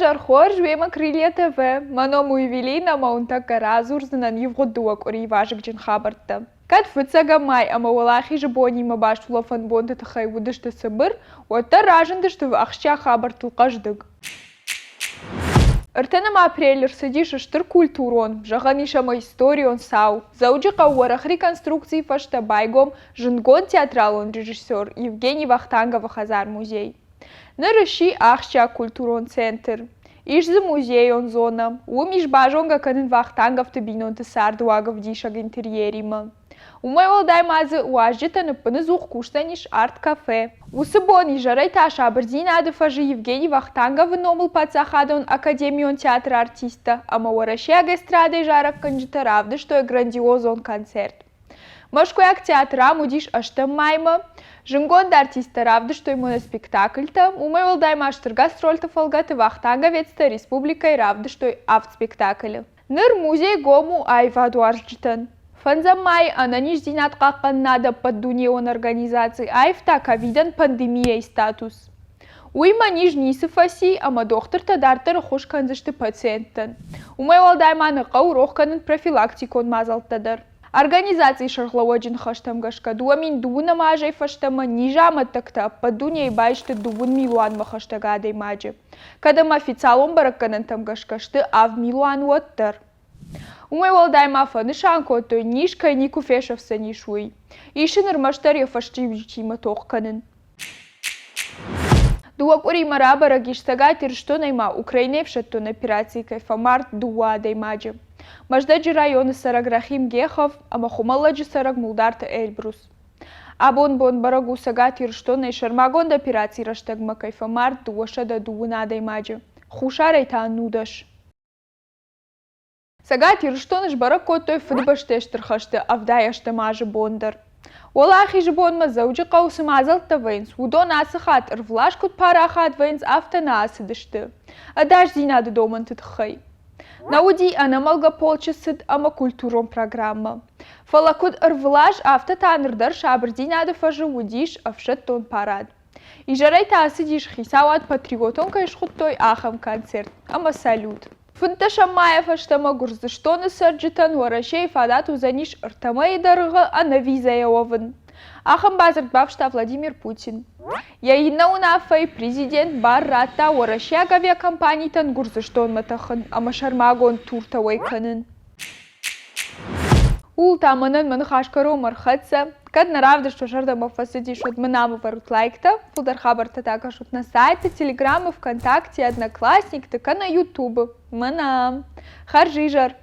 Жархор жвема Крылья ТВ. Маному Евелина маунтака разурзанан евгодуак ориважик джин хабарта. Кад фыцага май ама валахи жбони ма баштула фан бонда тахай вудышты сыбыр, уатта ражындышты вахща хабартул каждык. Артенам апрель рсадиша штыр культурон, жаганишама историон сау. Зауджи кауарах реконструкции фашта байгом жингон театралон режиссер Евгений Вахтангов Хазар музей. Нарыши ахща культурон центр. Ишзы музей он зона. Умиш бажонга канын Вахтангов табинон тесар дуагов дишаг интерьерима. Умай волдай мазы уажжита напыны зух куштаниш арт-кафе. Усыбон жарай таша абырдина адыфажи Евгений Вахтангов номыл пацахадон академион театра артиста, ама уарашега эстрадой жарак канжитаравды, что грандиозон концерт. Машкуяк театра мудиш аштам майма, жингон да артиста равды, что ему на спектакль-то, умай волдай маштыр гастроль-то фолгаты Вахтанговец-то республикой равды, что и авт-спектакль. Ныр музей гому айва дуаржитан. Фанзамай ананиш зинат какан надо под дунион организации айфта ковидан пандемия статус. Уйма нижний сифаси, ама доктор-то дартер хош канзышты пациенттан. Умай волдай маны қау рохканын профилактикон мазалтадар. Организации шархлаводжин хаштам гашка дуамин дуна мажай фаштама нижама такта под дунией байшты дувун милуан махаштагадей маджи. Кадам официалом бараканан там гашкашты ав милуан уаттар. Умай волдай мафа нишанко той нишкай нику фешавса нишуй. Ишиныр маштар фаштивичима тохканын. Дуакури мараба гиштагатир что найма украиневшаттон операции кайфамарт дуа даймаджи. Маждаджи районы Сараграхим Гехов, ама хумаладжи Сараг Мулдарта Эльбрус. Абон барагу сагатир что най шармагон операции раштагма кайфамарт дуаша да дуна даймаджи. Хушарай та нудаш. Сагатир что наш барако той фрибаштештырхашты авдаяшты мажи бондар. Олахи жбон мазауджи қаусы мазалта вейнс, удон асыхат ырвлашкут парахат вейнс автона асыдышты. Адаш зинады доман тытхай. Науди анамалга полчасыд ама культурон программа. Фалакут ырвлаш автотанырдар шабырдинады фажы удиш авшат тон парад. И жарайта асыдиш хисауат патриотон кайшхуттой ахам концерт, ама салют. Фунташа Маев аштама гурзыштоны сарджитан уарашей фадат узаниш ыртама и дарыға анавиза явовын. Ахам базарт бабшта Владимир Путин. Яйна унафай президент бар ратта уарашег авиакомпанийтан гурзыштон матахын, ама шармагон турта вайканын. Ул таманын мын хашкару мархатса, кад наравды, что жарда мафасыди шут мынамы варут лайкта, фулдар хабарта така шут на сайте, телеграммы, ВКонтакте, Одноклассник, така на Ютубы. Мынам. Харжижар.